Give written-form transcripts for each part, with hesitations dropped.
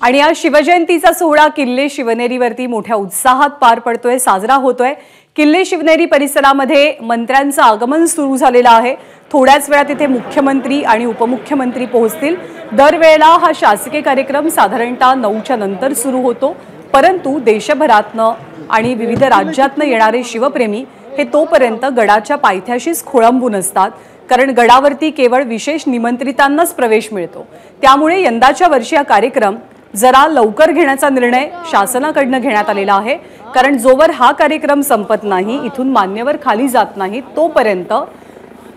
आणि आज शिवजयंतीचा सोहळा किल्ले शिवनेरीवरती मोठ्या उत्साहात पार पडतोय, साजरा होतोय। किल्ले शिवनेरी परिसरामध्ये मंत्र्यांचं आगमन सुरू झालेलं आहे। थोड्याच वेळात इथे मुख्यमंत्री आणि उपमुख्यमंत्री पोहोचतील। दरवेळेला हा शासकीय कार्यक्रम साधारणतः 9च्या नंतर सुरू होतो, परंतु देशभरातनं आणि विविध राज्यातनं येणारे शिवप्रेमी हे तोपर्यंत गडाच्या पायथ्याशीच खोळंबून असतात, कारण गडावरती केवळ विशेष निमंत्रितांनाच प्रवेश मिळतो। त्यामुळे यंदाच्या वर्षी हा कार्यक्रम जरा लवकर घेण्याचा निर्णय शासनाकडून घेण्यात आलेला आहे, कारण जोवर हा कार्यक्रम संपत नाही, इथून मान्यवर खाली जात नाही, तोपर्यंत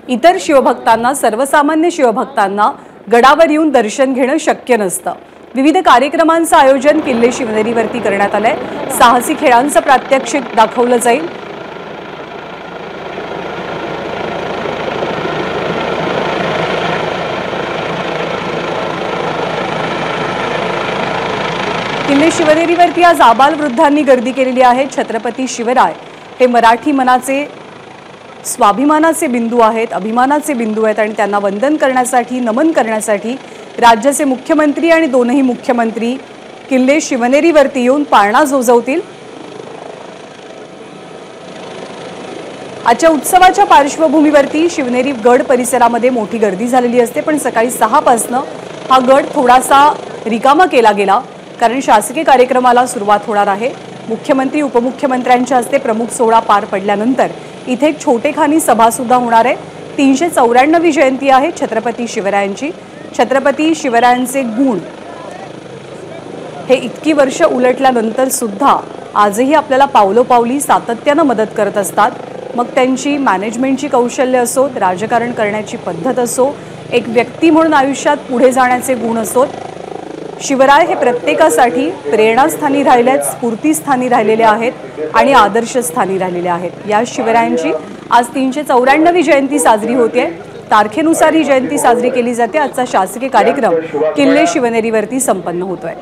इतर शिवभक्तांना, सर्वसामान्य शिवभक्तांना गडावर येऊन दर्शन घेणं शक्य नसतं। विविध कार्यक्रमांचं आयोजन किल्ले शिवनेरीवरती करण्यात आलंय। साहसी खेळांचं प्रात्यक्षिक दाखवलं जाईल। किल्ले शिवनेरीवरती आज आबाल वृद्धांनी गर्दी केलेली आहे। छत्रपती शिवराय हे मराठी मनाचे स्वाभिमानाचे बिंदू आहेत, अभिमानाचे बिंदू आहेत आणि त्यांना वंदन करण्यासाठी, नमन करण्यासाठी राज्याचे मुख्यमंत्री आणि दोनही मुख्यमंत्री किल्ले शिवनेरीवरती येऊन पाळणा झोजवतील। आजच्या उत्सवाच्या पार्श्वभूमीवरती शिवनेरी गड परिसरामध्ये मोठी गर्दी झालेली असते, पण सकाळी 6 पासून हा गड थोडासा रिकामा केला गेला, कारण शासकीय कार्यक्रमाला सुरुवात होणार आहे। मुख्यमंत्री उपमुख्यमंत्र्यांच्या हस्ते प्रमुख सोहळा पार पडल्यानंतर इथे एक छोटेखानी सभा सुद्धा होणार आहे। 394वी जयंती आहे छत्रपती शिवरायांची। छत्रपती शिवरायांचे गुण हे इतकी वर्ष उलटल्यानंतर सुद्धा आजही आपल्याला पावलोपावली सातत्याने मदत करत असतात। मग त्यांची मॅनेजमेंटची कौशल्य असोत, राजकारण करण्याची पद्धत असो, एक व्यक्ती म्हणून आयुष्यात पुढे जाण्याचे गुण असोत, शिवराय हे प्रत्येकासाठी प्रेरणास्थानी राहिलेत, स्फूर्तीस्थानी राहिलेले आहेत आणि आदर्शस्थानी राहिलेले आहेत। या शिवरायांची आज 394वी जयंती साजरी होते। तारखेनुसार ही जयंती साजरी केली जाते। आजचा शासकीय कार्यक्रम किल्ले शिवनेरीवरती संपन्न होतोय।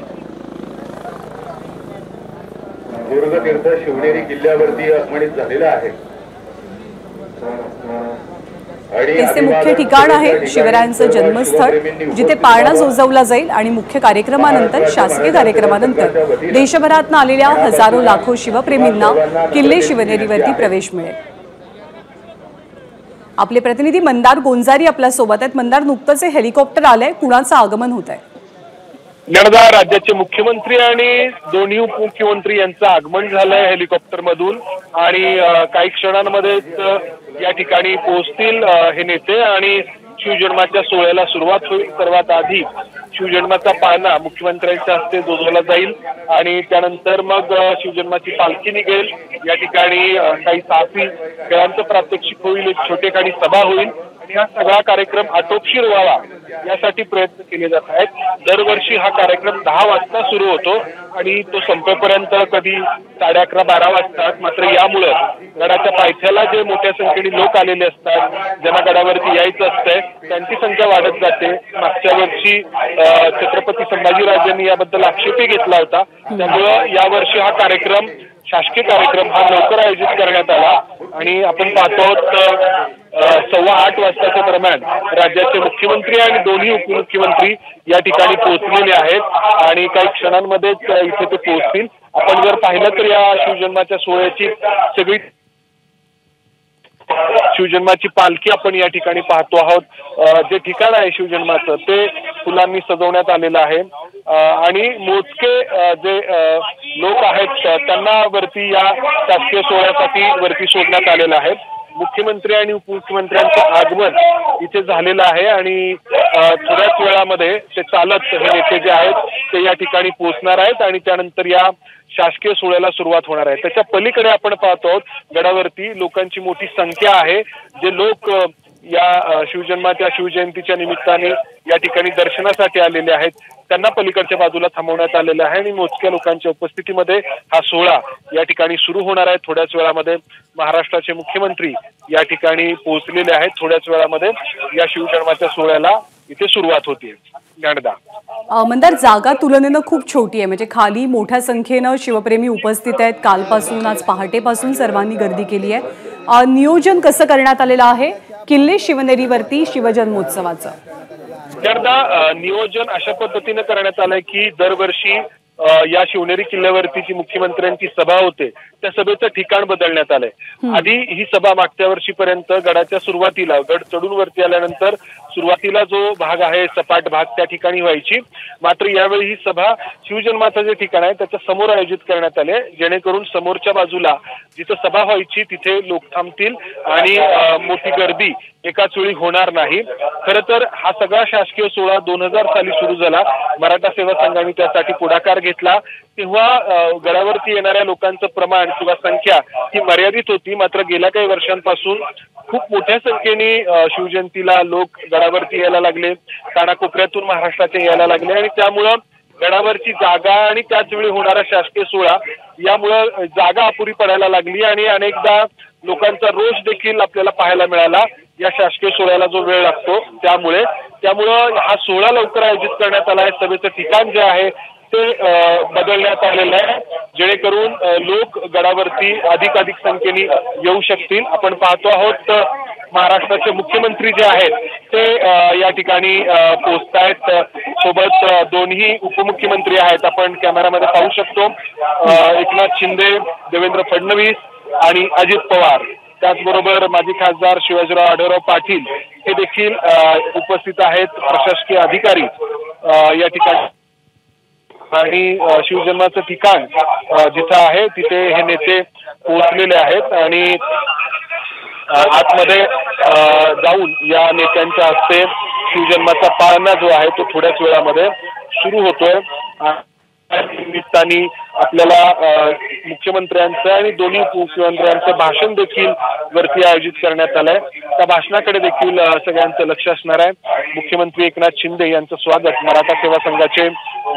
दुर्गतीर्थ शिवनेरी किल्ल्यावरती आगमनित झालेला आहे। हे मुख्य ठिकाण आहे शिवरायांचं जन्मस्थळ, जिथे पाळणा झोजवला जाईल आणि मुख्य कार्यक्रमानंतर, शासकीय कार्यक्रमानंतर देशभरातून आलेल्या हजारो लाखो शिवप्रेमींना किल्ले शिवनेरीवरती प्रवेश मिळेल। आपले प्रतिनिधी मंदार गोंजारी आपल्या सोबत आहेत। मंदार, नुकतंच हेलिकॉप्टर आलंय, कुणाचं आगमन होत आहे? नर्मदा राज्याचे मुख्यमंत्री आणि दोन्ही उपमुख्यमंत्री यांचं आगमन झालंय हेलिकॉप्टर मधून आणि काही क्षणांमध्येच या ठिकाणी पोहोचतील हे नेते आणि शिवजन्माच्या सोहळ्याला सुरुवात होईल। सर्वात आधी शिवजन्माचा पाळणा मुख्यमंत्र्यांच्या हस्ते झोजवला जाईल आणि त्यानंतर मग शिवजन्माची पालखी निघेल। या ठिकाणी काही साहसी खेळांचं प्रात्यक्षिक होईल, एक छोटेखानी सभा होईल आणि हा सगळा कार्यक्रम आटोपशीर व्हावा यासाठी प्रयत्न केले जात आहेत। दरवर्षी हा कार्यक्रम 10 वाजता सुरू होतो आणि तो संपेपर्यंत कधी 11:30-12 वाजतात। मात्र यामुळे गडाच्या पायथ्याला जे मोठ्या संख्येने लोक आलेले असतात, ज्यांना गडावरती यायचं असतंय, त्यांची संख्या वाढत जाते। मागच्या वर्षी छत्रपती संभाजीराजांनी याबद्दल आक्षेपही घेतला होता, त्यामुळे यावर्षी हा कार्यक्रम, शासकीय कार्यक्रम हा लवकर आयोजित करण्यात आला आणि आपण पाहतो 8:15 वाजताच्या दरम्यान राज्याचे मुख्यमंत्री आणि दोन्ही उपमुख्यमंत्री या ठिकाणी पोहोचलेले आहेत आणि काही क्षणांमध्येच इथे ते पोहोचतील। आपण जर पाहिलं तर या शिवजन्माच्या सोहळ्याची सगळी शिवजन्माची पालखी आपण या ठिकाणी पाहतो आहोत। जे ठिकाण आहे शिवजन्माचं ते फुलांनी सजवण्यात आलेलं आहे आणि मोजके जे लोक आहेत त्यांना वरती या शासकीय सोहळ्यासाठी वरती सोडण्यात आलेलं आहे। मुख्यमंत्री आणि उपमुख्यमंत्र्यांचं आगमन इथे झालेलं आहे आणि थोड्याच वेळामध्ये ते चालत हे नेते जे आहेत ते या ठिकाणी पोहोचणार आहेत आणि त्यानंतर या शासकीय सोहळ्याला सुरुवात होणार आहे। त्याच्या पलीकडे आपण पाहतो आहोत गडावरती लोकांची मोठी संख्या आहे। जे लोक या शिवजन्माच्या शिवजयंतीच्या निमित्ताने या ठिकाणी दर्शनासाठी आलेले आहेत, त्यांना पलीकडच्या बाजूला थांबवण्यात आलेलं आहे आणि मोजक्या लोकांच्या उपस्थितीमध्ये हा सोहळा या ठिकाणी सुरू होणार आहे। थोड्याच वेळामध्ये महाराष्ट्राचे मुख्यमंत्री या ठिकाणी पोहोचलेले आहेत। थोड्याच वेळामध्ये या शिवजन्माच्या सोहळ्याला इथे सुरुवात होते। मंदार, जागा तुलनेनं खूप छोटी आहे, म्हणजे खाली मोठ्या संख्येनं शिवप्रेमी उपस्थित आहेत। कालपासून, आज पहाटेपासून सर्वांनी गर्दी केली आहे। नियोजन कसं करण्यात आलेलं आहे किल्ले शिवनेरीवरती शिवजन्मोत्सवाचं? जरदा नियोजन अशा पद्धतीने करण्यात आलंय की दरवर्षी या शिवनेरी किल्ल्यावरती जी मुख्यमंत्र्यांची सभा होते त्या सभेचं ठिकाण बदलण्यात आलंय। आधी ही सभा मागच्या वर्षीपर्यंत गडाच्या सुरुवातीला, गड चढून वरती आल्यानंतर सुरुवातीला जो भाग आहे सपाट भाग त्या ठिकाणी व्हायची, मात्र यावेळी ही सभा शिवजन्माचं जे ठिकाण आहे त्याच्या समोर आयोजित करण्यात आले, जेणेकरून समोरच्या बाजूला जिथं सभा व्हायची तिथे लोक थांबतील आणि मोठी गर्दी एकाच वेळी होणार नाही। खरं तर हा सगळा शासकीय सोहळा 2000 साली सुरू झाला। मराठा सेवा संघाने त्यासाठी पुढाकार घेतला। तेव्हा गडावरती येणाऱ्या लोकांचं प्रमाण किंवा संख्या ही मर्यादित होती, मात्र गेल्या काही वर्षांपासून खूप मोठ्या संख्येने शिवजयंतीला लोक गडावरती यायला लागले, कानाकोपऱ्यातून महाराष्ट्राचे यायला लागले आणि त्यामुळं गडावरची जागा आणि त्याच वेळी होणारा शासकीय सोहळा यामुळं जागा अपुरी पडायला लागली आणि अनेकदा लोकांचा रोष देखील आपल्याला पाहायला मिळाला या शासकीय सोहळ्याला जो वेळ लागतो त्यामुळं हा सोहळा लवकर आयोजित करण्यात आला आहे। सभेचं ठिकाण जे आहे ते बदलण्यात आलेलं आहे, जेणेकरून लोक गडावरती अधिकाधिक संख्येने येऊ शकतील। आपण पाहतो आहोत महाराष्ट्राचे मुख्यमंत्री जे आहेत ते या ठिकाणी पोहोचतायत, सोबत दोन्ही उपमुख्यमंत्री आहेत, आपण कॅमेरामध्ये पाहू शकतो, एकनाथ शिंदे, देवेंद्र फडणवीस आणि अजित पवार, त्याचबरोबर माजी खासदार शिवाजीराव आढळराव पाटील हे देखील उपस्थित आहेत, प्रशासकीय अधिकारी या ठिकाणी आणि शिवजन्माचं ठिकाण जिथं आहे तिथे हे नेते पोहोचलेले आहेत आणि आतमध्ये जाऊन या नेत्यांच्या हस्ते शिवजन्माचा पाळणा जो आहे तो थोड्याच वेळामध्ये सुरू होतोय। निमित्ताने आपल्याला मुख्यमंत्र्यांचं आणि दोन्ही उपमुख्यमंत्र्यांचं भाषण देखील वरती आयोजित करण्यात आलंय। त्या भाषणाकडे देखील सगळ्यांचं लक्ष असणार आहे। मुख्यमंत्री एकनाथ शिंदे यांचं स्वागत मराठा सेवा संघाचे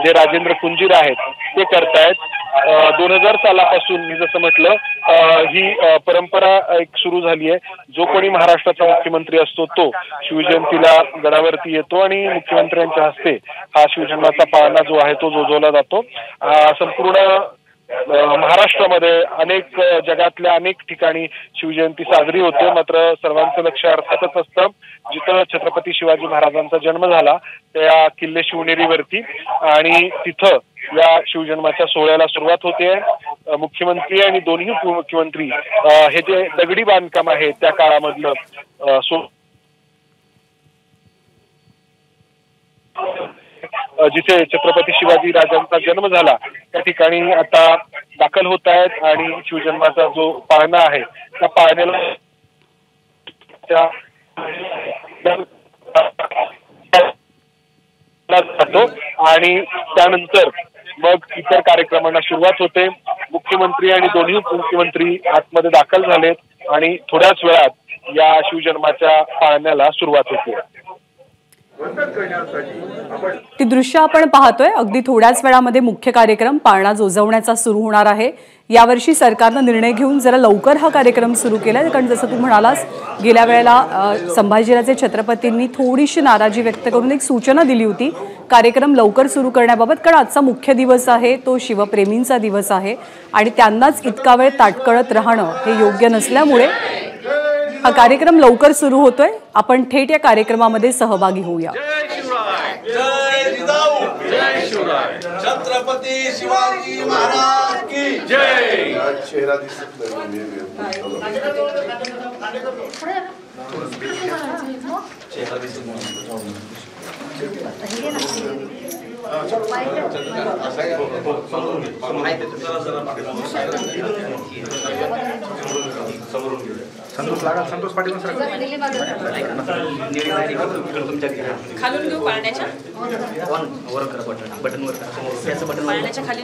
जे राजेंद्र कुंजीर आहेत ते करतायत। 2000 सालापासून मी जसं म्हटलं ही परंपरा एक सुरू झाली आहे, जो कोणी महाराष्ट्राचा मुख्यमंत्री असतो तो शिवजयंतीला गडावरती येतो आणि मुख्यमंत्र्यांच्या हस्ते हा शिवजन्माचा पाळणा जो आहे तो जोजवला जातो। संपूर्ण महाराष्ट्रामध्ये अनेक जगातल्या अनेक ठिकाणी शिवजयंती साजरी होते, मात्र सर्वांचं लक्ष अर्थातच असतं जिथं छत्रपती शिवाजी महाराजांचा जन्म झाला त्या किल्ले शिवनेरीवरती आणि तिथं या शिवजन्माच्या सोहळ्याला सुरुवात होते। मुख्यमंत्री आणि दोन्ही उपमुख्यमंत्री हे जे दगडी बांधकाम आहे त्या काळामधलं जिथे छत्रपती शिवाजी राजांचा जन्म झाला त्या ठिकाणी आता दाखल होत आहेत आणि शिवजन्माचा जो पाळणा आहे त्या पाळण्याला जातो आणि त्यानंतर मग इतर कार्यक्रमांना सुरुवात होते। मुख्यमंत्री आणि दोन्ही उपमुख्यमंत्री आतमध्ये दाखल झालेत आणि थोड्याच वेळात या शिवजन्माच्या पाळण्याला सुरुवात होते। ती दृश्य आपण पाहतोय, अगदी थोड्याच वेळामध्ये मुख्य कार्यक्रम पाळणा जोजवण्याचा सुरू होणार आहे। यावर्षी सरकारनं निर्णय घेऊन जरा लवकर हा कार्यक्रम सुरू केलाय, कारण जसं तू म्हणालास गेल्या वेळेला संभाजीराजे छत्रपतींनी थोडीशी नाराजी व्यक्त करून एक सूचना दिली होती कार्यक्रम लवकर सुरू करण्याबाबत, कारण आजचा मुख्य दिवस आहे तो शिवप्रेमींचा दिवस आहे आणि त्यांनाच इतका वेळ ताटकळत राहणं हे योग्य नसल्यामुळे हा कार्यक्रम लवकर सुरू होतोय। आपण थेट या कार्यक्रमामध्ये सहभागी होऊया। छत्रपती शिवाजी महाराज की जय। चेहरा दिसत संतोष लागा, संतोष पाटील खालून घेऊ पाळण्याच्या वर करा, बटन वर करा, त्याचं बटन पाळण्याच्या खाली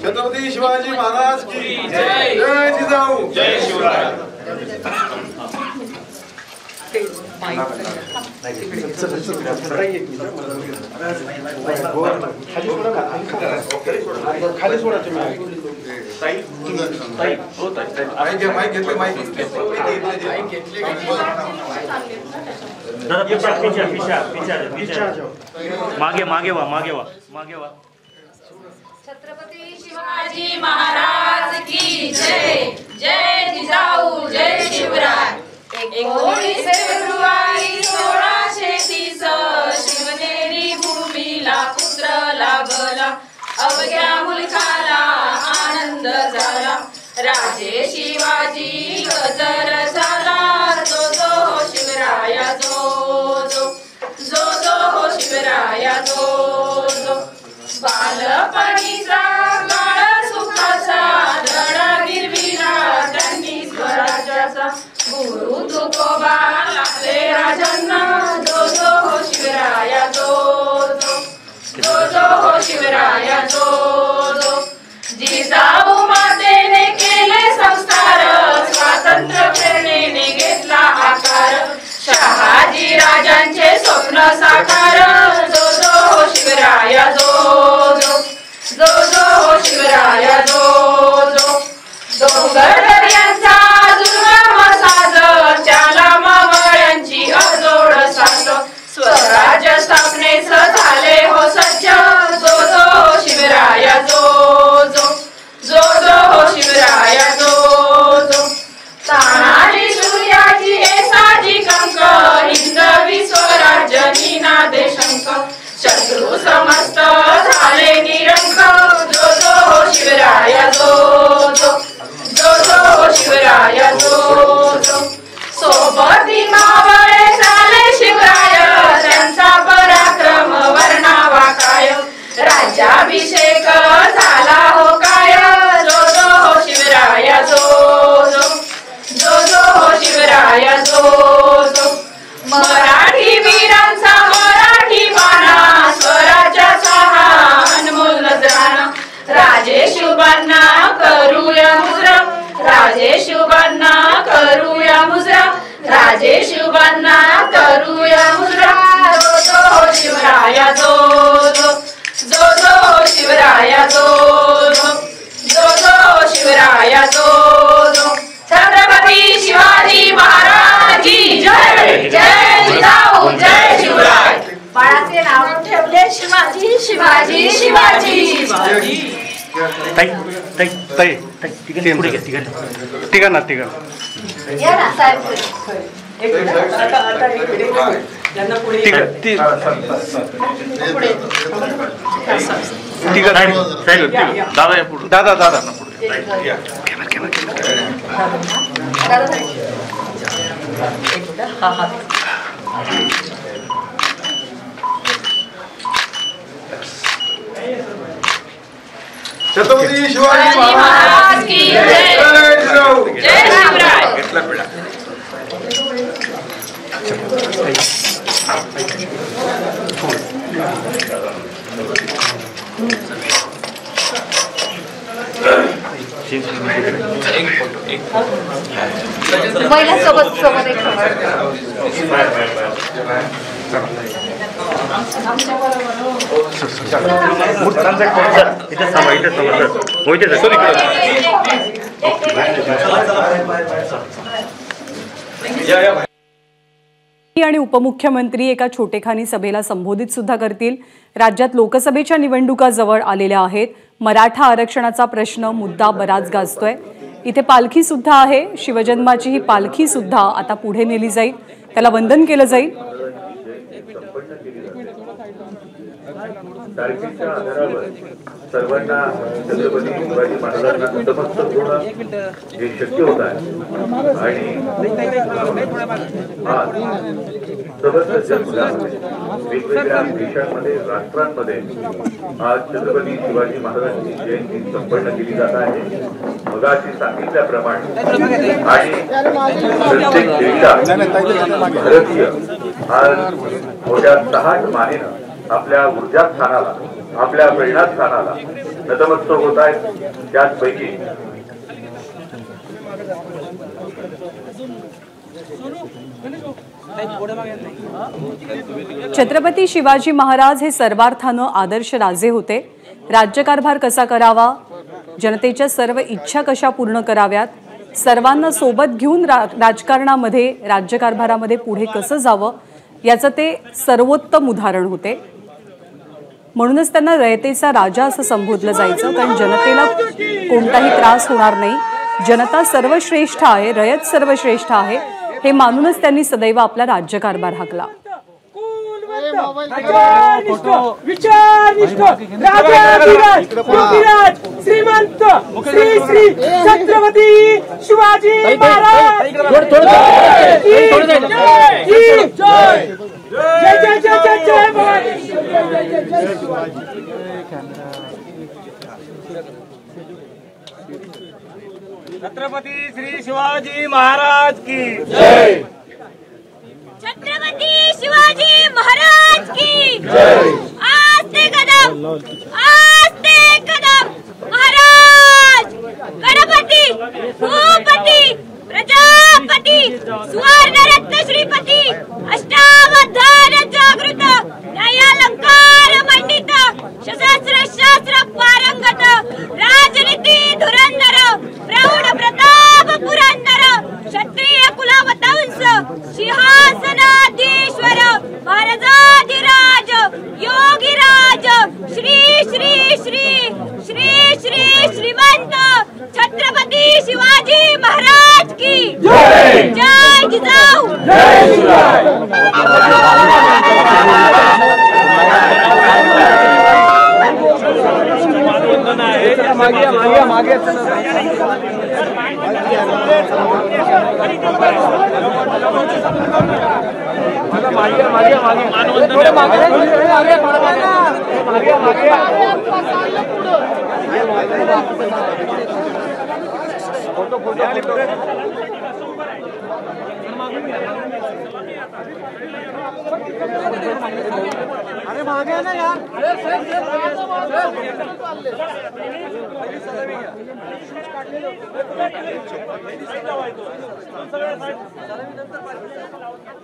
छत्रपती शिवाजी महाराज की जय। जय जिजाऊ, जय शिवराय। खाली सोडा मागे मागे वा, मागे वा, मागे वा। छत्रपती शिवाजी महाराज की जय। जय जिजाऊ, जय शिवराय। 19 फेब्रुवारी 1630 शिवनेरी भूमीला पुत्र लाभला, अवघ्या मुलखाला आनंद झाला, राजे शिवाजी गजर झाला, जो जो हो शिवराया जो जो, जो जो हो शिवराया जो जो, बालपणीचा काळ सुखाचा धडा गिरविला त्यांनी स्वराज्याचा, गुरु तुकोबा लागले राजांना, जो जो हो शिवराया जो जो, जो जो हो शिवराया जो जो, जिजाऊ मातेने केले संस्कार, स्वातंत्र्य प्रेरणेने घेतला आकार, शहाजी राजांचे स्वप्न साकार, जो जो हो शिवराया जो जो, जो जो हो शिवराया जो जो, डोंगर दर्यांचा दुर्गम साज, त्याला मावळ्यांची अजोड साथ, स्वराज्य स्थापनेस झाले हो सज्ज, जो जो हो शिवराया जो जो, जो जो हो शिवराया जो जो, तानाजी सूर्याजी ऐसाजी कंक, हिंदवी स्वराज्य निनादे शंक, शत्रू समस्त झाले निरंक, जो जो हो शिवराया जो जो, जो जो हो शिवराया जो जो, सोबती मावळे झाले शिवराय, त्यांचा पराक्रम वर्णावा काय, राज्याभिषेक झाला हो काय, जो जो हो शिवराया जो जो, जो जो हो शिवराया जो जो, मराठी वीरांचा मराठी बाणा, स्वराज्याचा हा अनमोल नजराणा, राजे शिवबांना करूया मुजरा, राजे शिवबांना करूया मुजरा, राजे शिवबांना करूया मुजरा, जो जो हो शिवराया जो जो, जो जो हो शिवराया जो जो, जो जो हो शिवराया जो जो, छत्रपती शिवाजी महाराज की जय, जय जिजाऊ जय शिवराय, बाळाचे नाव ठेवले शिवाजी शिवाजी शिवाजी, ताई ताई ताई ताई तिघांनी पुढे घ्या, तिघांना या ना साहेब दादा या पुढे, दादा दादा ना पुढे, छत्रपती शिवाजी महाराज की जय, जय जिजाऊ जय शिवराय, महिला सोबत सोबत एक आणि उपमुख्यमंत्री एका छोटेखानी सभेला संबोधित सुद्धा करतील। राज्यात लोकसभेच्या निवडणुका जवळ आलेल्या आहेत। मराठा आरक्षणाचा प्रश्न मुद्दा बराच गाजतोय। इथे पालखी सुद्धा आहे। शिवजन्माची ही पालखी सुद्धा आता पुढे नेली जाईल, त्याला वंदन केलं जाईल। तारखेच्या आधारावर सर्वांना छत्रपती शिवाजी महाराजांना नतमस्तक होणं हे शक्य होत आहे आणि आज समस्त जगभरामध्ये वेगवेगळ्या देशांमध्ये राष्ट्रांमध्ये आज छत्रपती शिवाजी महाराजांची जयंती संपन्न केली जात आहे। मगाशी सांगितल्याप्रमाणे आणि प्रत्येक देशात भारतीय आज मोठ्या तहाट मानेनं आपल्या ऊर्जा स्थानाला, आपल्या प्रेरणा स्थानाला नतमस्तक होत आहेत। त्याचपैकी छत्रपती शिवाजी महाराज हे सर्वार्थानं आदर्श राजे होते। राज्यकारभार कसा करावा, जनतेच्या सर्व इच्छा कशा पूर्ण कराव्यात, सर्वांना सोबत घेऊन राजकारणामध्ये राज्यकारभारामध्ये पुढे कसं जावं याचं ते सर्वोत्तम उदाहरण होते। म्हणूनच त्यांना रयतेचा राजा असं संबोधलं जायचं, कारण जनतेला कोणताही त्रास होणार नाही। जनता सर्वश्रेष्ठ आहे, रयत सर्वश्रेष्ठ आहे हे मानूनच त्यांनी सदैव आपला राज्यकारभार हाकला. विचारनिष्ठ राजाधिराज योगीराज श्रीमंत श्री श्री छत्रपती शिवाजी महाराज छत्रपती श्री शिवाजी महाराज की जय. छत्रपती शिवाजी महाराज की आस्ते कदम महाराज गणपती भूपती प्रजापती सुवर्णरत्न श्रीपती अष्टावधान जागृत न्यायालंकार मंडित सशस्त्र शास्त्र पारंगत राजनीती धुरंधर प्रौढ प्रताप पुरंदर क्षत्रिय कुलावतंस सिंहासनाधीश्वर महाराजाधिराज योगीराज श्री श्री श्री श्री श्री श्रीमंत छत्रपती शिवाजी महाराज की जय. जय जिजाऊ. अरे मागे ना यार.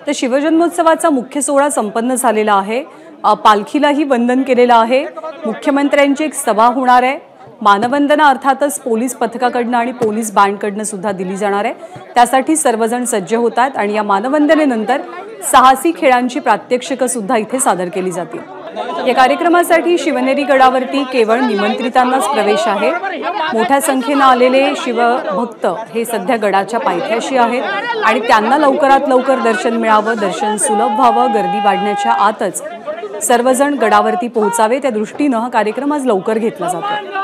तर शिवजन्मोत्सवाचा मुख्य सोहळा संपन्न झालेला आहे. पालखीलाही वंदन केलेलं आहे. मुख्यमंत्र्यांची एक सभा होणार आहे. मानवंदना अर्थातच पोलीस पथकाकडनं आणि पोलीस बँडकडनं सुद्धा दिली जाणार आहे. त्यासाठी सर्वजण सज्ज होत आहेत आणि या मानवंदनेनंतर साहसी खेळांची प्रात्यक्षिकं सुद्धा इथे सादर केली जातील. या कार्यक्रमासाठी शिवनेरी गडावरती केवळ निमंत्रितांनाच प्रवेश आहे. मोठ्या संख्येनं आलेले शिवभक्त हे सध्या गडाच्या पायथ्याशी आहेत आणि त्यांना लवकरात लवकर दर्शन मिळावं, दर्शन सुलभ व्हावं, गर्दी वाढण्याच्या आतच सर्वजण गडावरती पोहोचावे त्या दृष्टीनं हा कार्यक्रम आज लवकर घेतला जातो.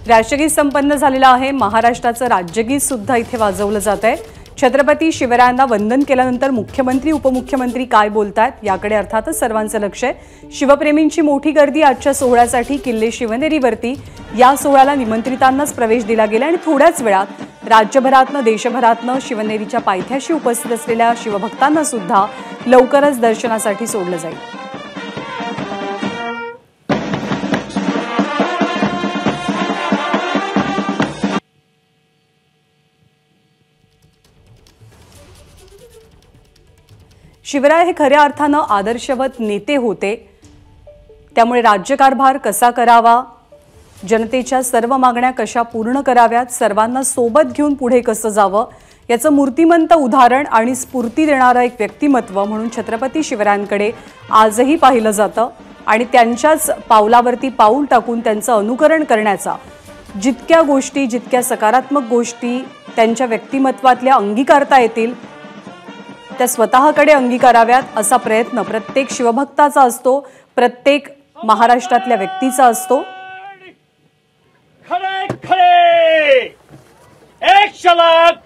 राष्ट्रगीत संपन्न झालेला आहे. महाराष्ट्राचं राज्यगीत सुद्धा इथे वाजवलं जात आहे. छत्रपती शिवरायांना वंदन केल्यानंतर मुख्यमंत्री उपमुख्यमंत्री काय बोलतायत याकडे अर्थातच सर्वांचं लक्ष आहे. शिवप्रेमींची मोठी गर्दी आजच्या सोहळ्यासाठी किल्ले शिवनेरीवरती. या सोहळ्याला निमंत्रितांनाच प्रवेश दिला गेला आणि थोड्याच वेळात राज्यभरातनं देशभरातनं शिवनेरीच्या पायथ्याशी उपस्थित असलेल्या शिवभक्तांना सुद्धा लवकरच दर्शनासाठी सोडलं जाईल. शिवराय हे खऱ्या अर्थानं आदर्शवत नेते होते. त्यामुळे राज्यकारभार कसा करावा, जनतेच्या सर्व मागण्या कशा पूर्ण कराव्यात, सर्वांना सोबत घेऊन पुढे कसं जावं याचं मूर्तिमंत उदाहरण आणि स्फूर्ती देणारं एक व्यक्तिमत्व म्हणून छत्रपती शिवरायांकडे आजही पाहिलं जातं आणि त्यांच्याच पावलावरती पाऊल टाकून त्यांचं अनुकरण करण्याचा जितक्या सकारात्मक गोष्टी त्यांच्या व्यक्तिमत्वातल्या अंगीकारता येतील त्या स्वतःकडे अंगीकाराव्यात असा प्रयत्न प्रत्येक शिवभक्ताचा असतो, प्रत्येक महाराष्ट्रातल्या व्यक्तीचा असतो। खरे खरे एक शलाक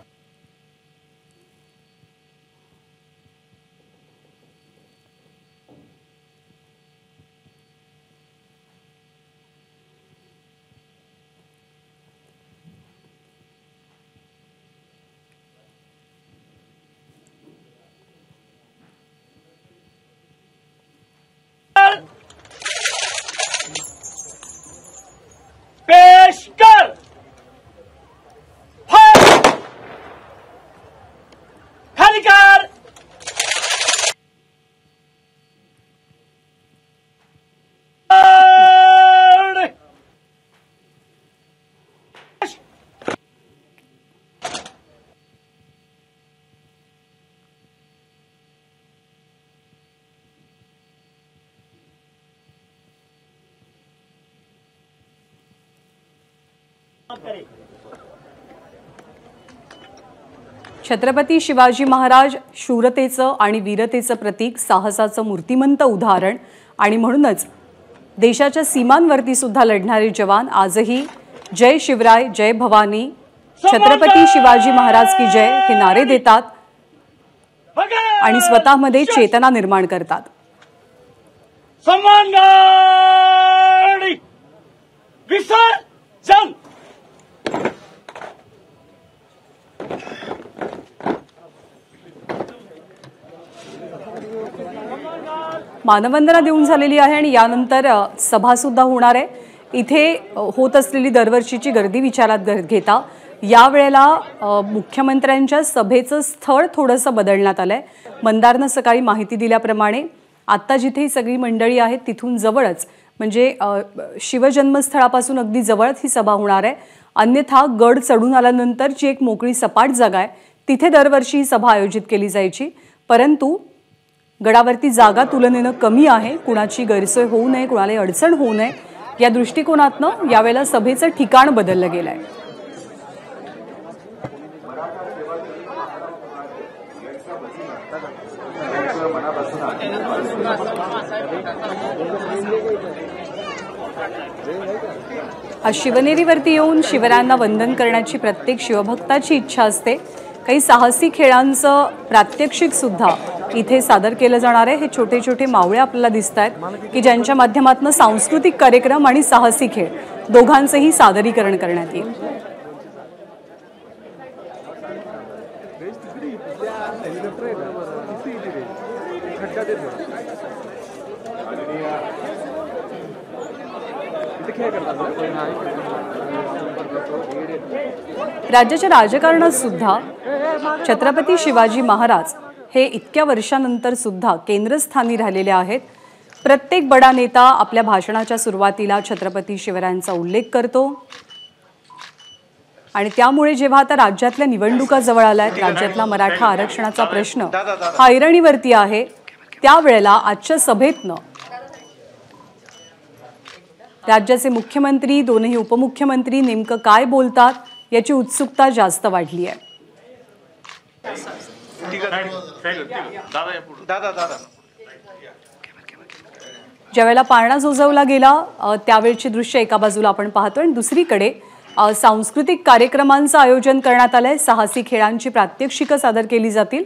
पेश कर खाली कर छत्रपती शिवाजी महाराज शूरतेचं आणि वीरतेचं प्रतीक, साहसाचं मूर्तिमंत उदाहरण आणि म्हणूनच देशाच्या सीमांवरती सुद्धा लढणारे जवान आजही जय शिवराय, जय भवानी, छत्रपती शिवाजी महाराज की जय हे नारे देतात आणि स्वतःमध्ये चेतना निर्माण करतात। सम्मानगाडी विसर्जन मानवंदना देऊन झालेली आहे आणि यानंतर सभा सुद्धा होणार आहे। इथे होत असलेली दरवर्षीची गर्दी विचारात घेता यावेळेला मुख्यमंत्र्यांच्या सभेचं स्थळ थोडंसं बदलण्यात आलंय। मंदारनं सकाळी माहिती दिल्याप्रमाणे आता जिथे सगळी मंडळी आहेत तिथून जवळच म्हणजे शिवजन्मस्थळापासून अगदी जवळच ही सभा होणार आहे। अन्यथा गड चढून आल्यानंतरची एक मोकळी सपाट जागा आहे तिथे दरवर्षी ही सभा आयोजित केली जायची, परंतु गडावरती जागा तुलनेनं कमी आहे, कुणाची गैरसोय होऊ नये, कुणाला अडचण होऊ नये या दृष्टिकोनातनं यावेळेला सभेचं ठिकाण बदललं गेलंय। आज शिवनेरीवरती येऊन शिवरायांना वंदन करण्याची प्रत्येक शिवभक्ताची इच्छा असते। काही साहसी खेळांचं प्रात्यक्षिक सुद्धा इथे सादर केलं जाणार आहे। हे छोटे छोटे मावळे आपल्याला दिसत आहेत की ज्यांच्या माध्यमातून सांस्कृतिक कार्यक्रम आणि साहसी खेळ दोघांचंही सादरीकरण करण्यात येईल। राज्याच्या राजकारणात सुद्धा छत्रपती शिवाजी महाराज हे इतक्या वर्षानंतर सुद्धा केंद्रस्थानी राहिलेले आहेत। प्रत्येक बडा नेता आपल्या भाषणाच्या सुरुवातीला छत्रपती शिवरायांचा उल्लेख करतो आणि त्यामुळे जेव्हा आता राज्यातल्या निवडणुका जवळ आल्यात, राज्यातला मराठा आरक्षणाचा प्रश्न हा ऐरणीवरती आहे, त्यावेळेला आजच्या सभेतनं राज्याचे मुख्यमंत्री, दोन्ही उपमुख्यमंत्री नेमकं काय बोलतात याची उत्सुकता जास्त वाढली आहे। ज्यावेळेला पाळणा जोजवला गेला त्यावेळची दृश्य एका बाजूला आपण पाहतोय आणि दुसरीकडे सांस्कृतिक कार्यक्रमांचं आयोजन करण्यात आलंय। साहसी खेळांची प्रात्यक्षिकं सादर केली जातील।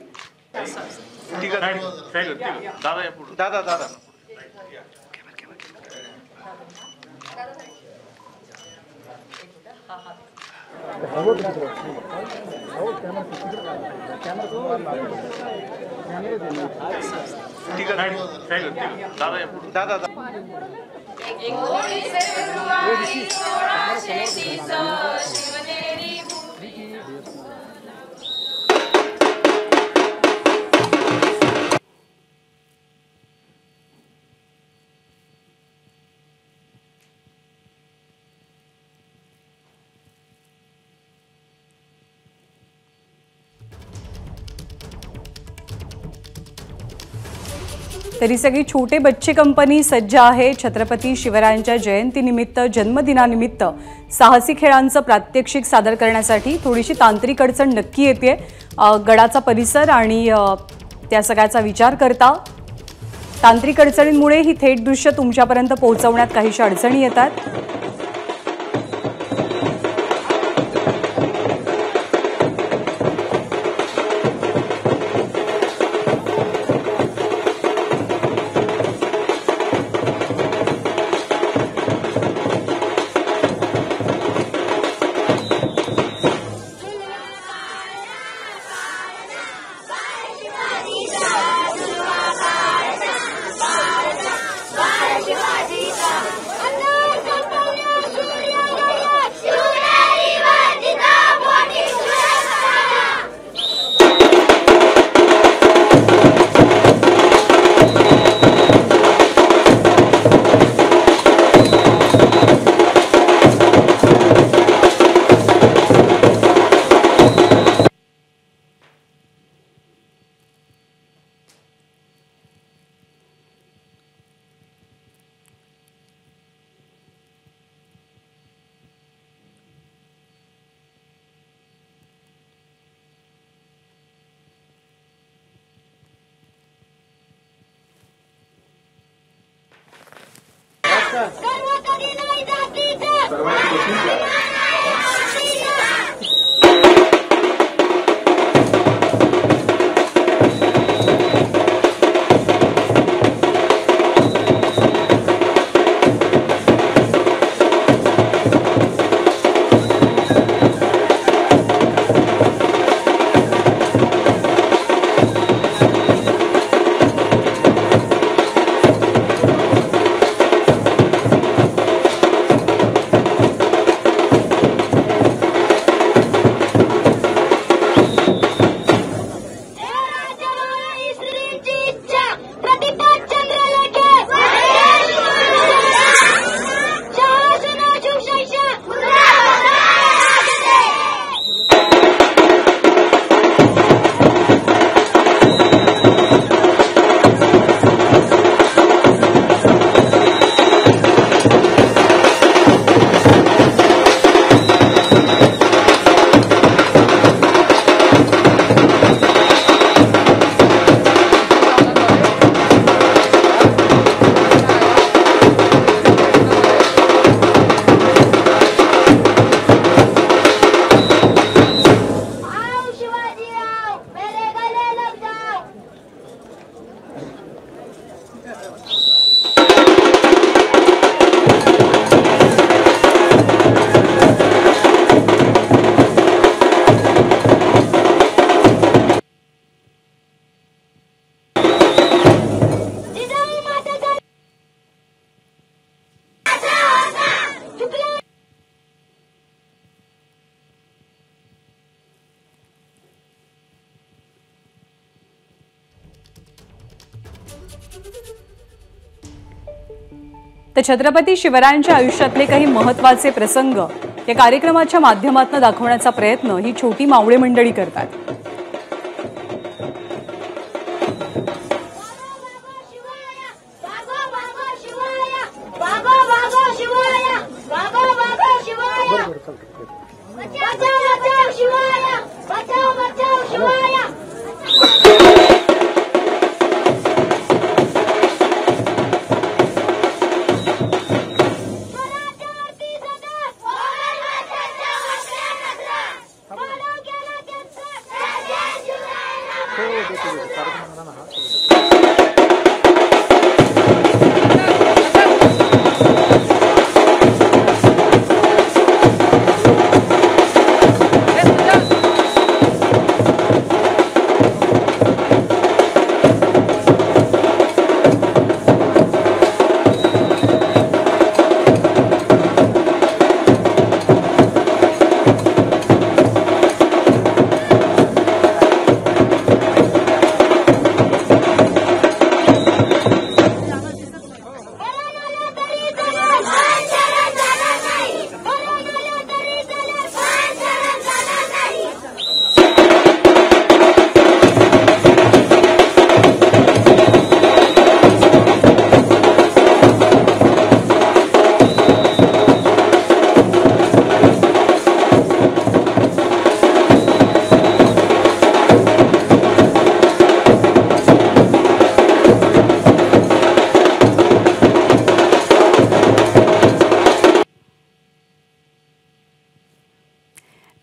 तरी सगळी छोटे बच्चे कंपनी सज्ज आहे छत्रपती शिवरायांच्या जयंतीनिमित्त जन्मदिनानिमित्त साहसी खेळांचं प्रात्यक्षिक सादर करण्यासाठी थोडीशी तांत्रिक अडचण नक्की येते। गडाचा परिसर आणि त्या सगळ्याचा विचार करता तांत्रिक अडचणींमुळे ही थेट दृश्य तुमच्यापर्यंत पोहोचवण्यात काहीशा अडचणी येतात। तर छत्रपती शिवरायांच्या आयुष्यातले काही महत्त्वाचे प्रसंग या कार्यक्रमाच्या माध्यमातून दाखवण्याचा प्रयत्न ही छोटी मावळे मंडळी करतात।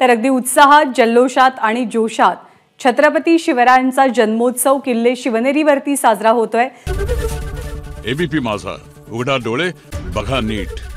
तर अगदी उत्साहात, जल्लोषात आणि जोशात छत्रपती शिवरायांचा जन्मोत्सव किल्ले शिवनेरीवरती साजरा होतोय। एबीपी माझा, उघडा डोळे बघा नीट।